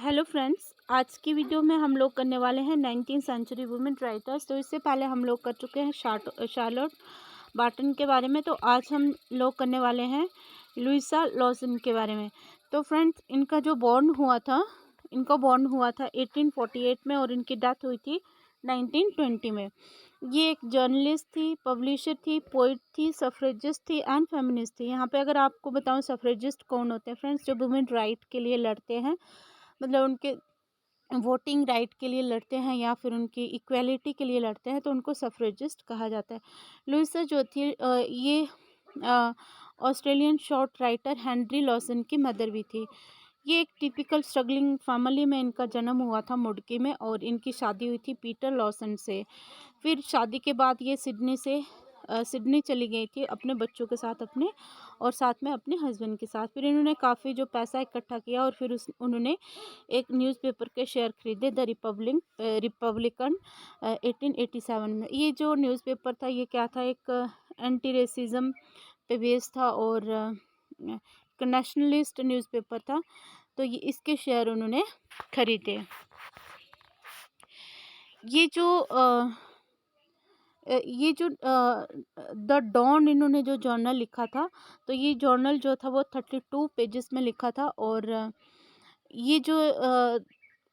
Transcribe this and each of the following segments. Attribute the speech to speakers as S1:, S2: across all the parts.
S1: Hello friends, आज की video में हम लोग करने वाले हैं 19th सेंचुरी वुमेन राइटर्स। तो इससे पहले हम लोग कर चुके हैं शार्लोट बार्टन के बारे में। तो आज हम लोग करने वाले हैं लुइसा लॉसन के बारे में। तो फ्रेंड्स, इनका बॉर्न हुआ था 1848 में और इनकी डेथ हुई थी 1920 में। ये एक जर्नलिस्ट थी, पब्लिशर थी, पोइट थी, सफ्रेजिस्ट थी एंड फेमिनिस्ट थी। यहाँ पे अगर आपको बताऊँ सफ्रेजिस्ट कौन होते हैं फ्रेंड्स, जो वुमेन राइट के लिए लड़ते हैं, मतलब उनके वोटिंग राइट के लिए लड़ते हैं या फिर उनकी इक्वेलिटी के लिए लड़ते हैं, तो उनको सफ्रेजिस्ट कहा जाता है। लुइसा जो थी ये Australian short writer Henry Lawson की मदर भी थी। ये एक टिपिकल स्ट्रगलिंग फैमिली में इनका जन्म हुआ था मुडकी में, और इनकी शादी हुई थी पीटर लॉसन से। फिर शादी के बाद ये सिडनी चली गई थी अपने बच्चों के साथ और साथ में अपने हस्बैंड के साथ। फिर इन्होंने काफ़ी जो पैसा इकट्ठा किया और फिर उन्होंने एक न्यूज़पेपर के शेयर खरीदे, द रिपब्लिकन 1887 में। ये जो न्यूज़पेपर था ये क्या था, एक एंटी रेसिज्म पे बेस्ड था और एक नेशनलिस्ट न्यूज़पेपर था। तो ये इसके शेयर उन्होंने खरीदे। ये जो द डॉन इन्होंने जो जर्नल लिखा था, तो ये जर्नल जो था वो 32 पेजेस में लिखा था। और ये जो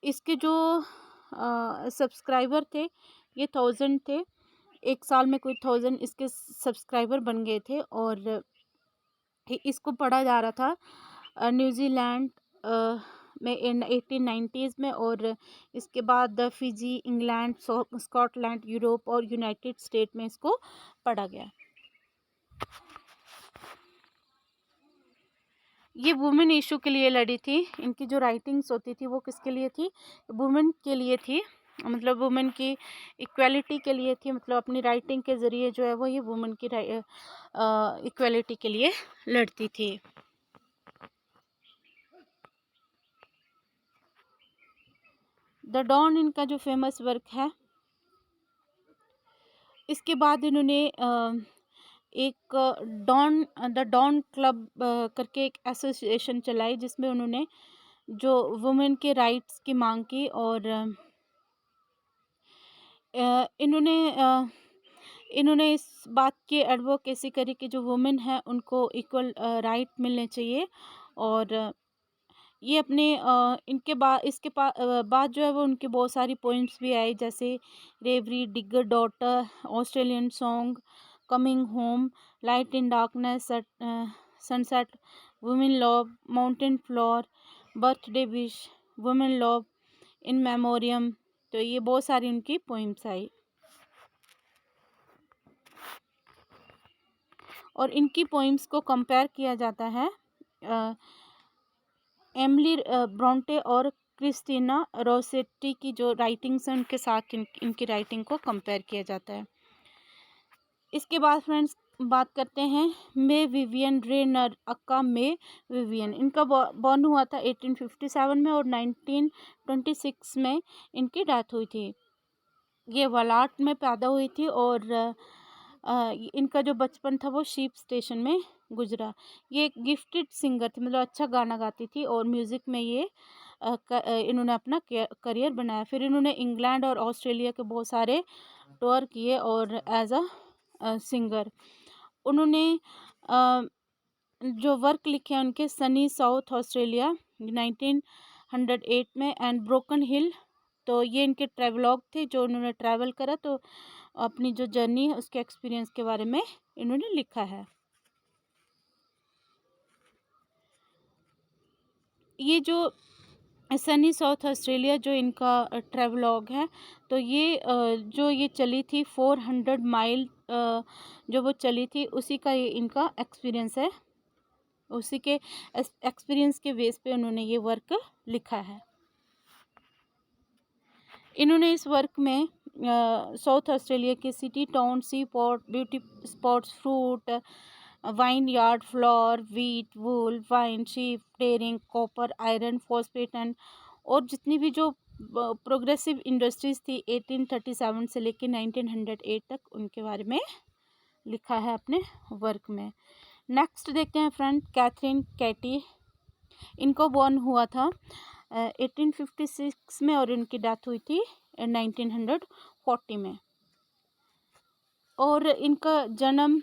S1: इसके जो सब्सक्राइबर थे ये 1000 थे। एक साल में कोई 1000 इसके सब्सक्राइबर बन गए थे। और इसको पढ़ा जा रहा था न्यूजीलैंड में इन 1890s में, और इसके बाद फिजी, इंग्लैंड, स्कॉटलैंड, यूरोप और यूनाइटेड स्टेट में इसको पढ़ा गया। ये वुमेन इशू के लिए लड़ी थी। इनकी जो राइटिंग्स होती थी वो किसके लिए थी? वुमेन के लिए थी, मतलब वुमेन की इक्वेलिटी के लिए थी। मतलब अपनी राइटिंग के ज़रिए जो है वो ये वुमेन की इक्वेलिटी के लिए लड़ती थी। द डॉन इनका जो फेमस वर्क है। इसके बाद इन्होंने एक द डॉन क्लब करके एक एसोसिएशन चलाई, जिसमें उन्होंने जो वुमेन के राइट्स की मांग की। और इन्होंने इस बात की एडवोकेसी करी कि जो वुमेन है उनको इक्वल राइट मिलने चाहिए। और ये अपने बाद जो है वो उनके बहुत सारी पोइम्स भी आई, जैसे reverie, digger daughter, Australian song, coming home, light in darkness, sunset, women love, mountain floor, birthday wish, women love, in memoriam. तो ये बहुत सारी उनकी पोइम्स आई। और इनकी पोइम्स को कंपेयर किया जाता है एमिली ब्रोंटे और क्रिस्टीना रोसेट्टी की जो राइटिंग्स हैं उनके साथ इनकी राइटिंग को कंपेयर किया जाता है। इसके बाद फ्रेंड्स बात करते हैं मे विवियन रेनर, अक्का मे विवियन। इनका बॉर्न हुआ था 1857 में और 1926 में इनकी डेथ हुई थी। ये वलाट में पैदा हुई थी और इनका जो बचपन था वो शीप स्टेशन में गुजरा। ये एक गिफ्टेड सिंगर थी, मतलब अच्छा गाना गाती थी और म्यूज़िक में ये इन्होंने अपना करियर बनाया। फिर इन्होंने इंग्लैंड और ऑस्ट्रेलिया के बहुत सारे टूर किए और एज सिंगर उन्होंने जो वर्क लिखे हैं उनके सनी साउथ ऑस्ट्रेलिया 1908 में एंड ब्रोकन हिल। तो ये इनके ट्रेवलॉग थे, जो उन्होंने ट्रैवल करा, तो अपनी जो जर्नी है उसके एक्सपीरियंस के बारे में इन्होंने लिखा है। ये जो सनी साउथ ऑस्ट्रेलिया जो इनका ट्रेवलॉग है, तो ये जो ये चली थी 400 माइल जो वो चली थी, उसी का ये इनका एक्सपीरियंस है। उसी के एक्सपीरियंस के बेस पे उन्होंने ये वर्क लिखा है। इन्होंने इस वर्क में साउथ ऑस्ट्रेलिया के city, town, sea port, beauty spots, fruit, wine yard, flour, wheat, wool, wine, sheep, dairying, copper, iron, phosphate and और जितनी भी जो प्रोग्रेसिव इंडस्ट्रीज थी 1837 से लेकर 1908 तक, उनके बारे में लिखा है अपने वर्क में। नेक्स्ट देखते हैं फ्रेंड कैथरीन कैटी। इनको बॉर्न हुआ था 1856 में और इनकी डेथ हुई थी 1940 में। और इनका जन्म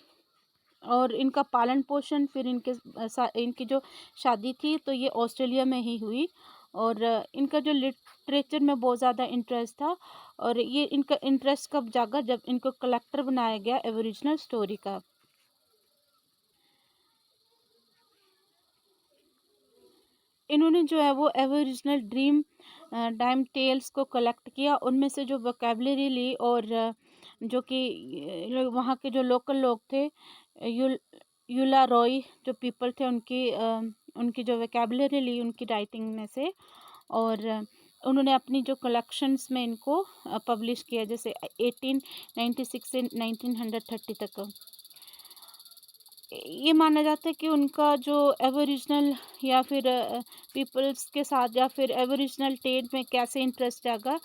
S1: और इनका पालन पोषण, फिर इनकी जो शादी थी तो ये ऑस्ट्रेलिया में ही हुई। और इनका जो लिटरेचर में बहुत ज़्यादा इंटरेस्ट था, और ये इनका इंटरेस्ट कब जागा, जब इनको कलेक्टर बनाया गया एबोरिजिनल स्टोरी का। इन्होंने जो है वो एबोरिजिनल ड्रीम टाइम टेल्स को कलेक्ट किया, उनमें से जो वोकेबलरी ली, और जो कि वहाँ के जो लोकल लोग थे, यूला रॉय जो पीपल थे, उनकी जो वोकेबलरी ली उनकी राइटिंग में से, और उन्होंने अपनी जो कलेक्शंस में इनको पब्लिश किया, जैसे 1896 से 1930 तक। ये माना जाता है कि उनका जो एबोरिजिनल या फिर पीपल्स के साथ या फिर एबोरिजिनल ट्रेड में कैसे इंटरेस्ट जागा,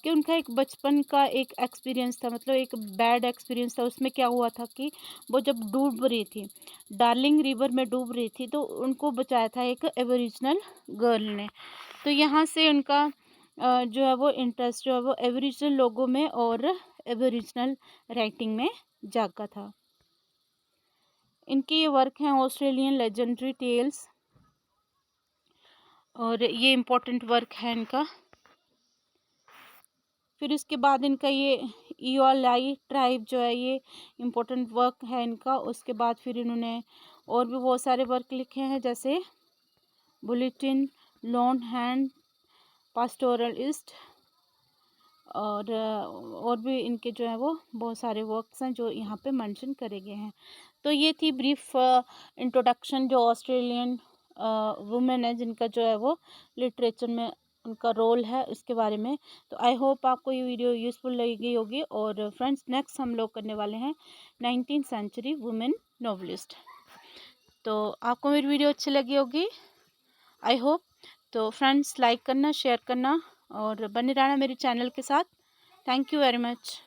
S1: कि उनका एक बचपन का एक एक्सपीरियंस था, मतलब एक बैड एक्सपीरियंस था। उसमें क्या हुआ था कि वो जब डूब रही थी, डार्लिंग रिवर में डूब रही थी, तो उनको बचाया था एक एबोरिजिनल गर्ल ने। तो यहाँ से उनका जो है वो इंटरेस्ट जो है वो एबोरिजिनल लोगों में और एबोरिजिनल राइटिंग में जागा था। इनके ये वर्क हैं ऑस्ट्रेलियन लेजेंडरी टेल्स, और ये इम्पोर्टेंट वर्क है इनका। फिर इसके बाद इनका ये इयोलाई ट्राइब जो है, ये इम्पोर्टेंट वर्क है इनका। उसके बाद फिर इन्होंने और भी बहुत सारे वर्क लिखे हैं, जैसे बुलेटिन, लॉन हैंड, पास्टोरलिस्ट, और भी इनके जो है वो बहुत सारे वर्क्स हैं जो यहाँ पे मेंशन करे गए हैं। तो ये थी ब्रीफ इंट्रोडक्शन जो ऑस्ट्रेलियन वुमेन है, जिनका जो है वो लिटरेचर में उनका रोल है, उसके बारे में। तो आई होप आपको ये वीडियो यूज़फुल लगी होगी। और फ्रेंड्स, नेक्स्ट हम लोग करने वाले हैं 19th सेंचुरी वुमेन नॉवलिस्ट। तो आपको मेरी वीडियो अच्छी लगी होगी, आई होप। तो फ्रेंड्स, लाइक करना, शेयर करना और बने रहना मेरे चैनल के साथ। Thank you very much.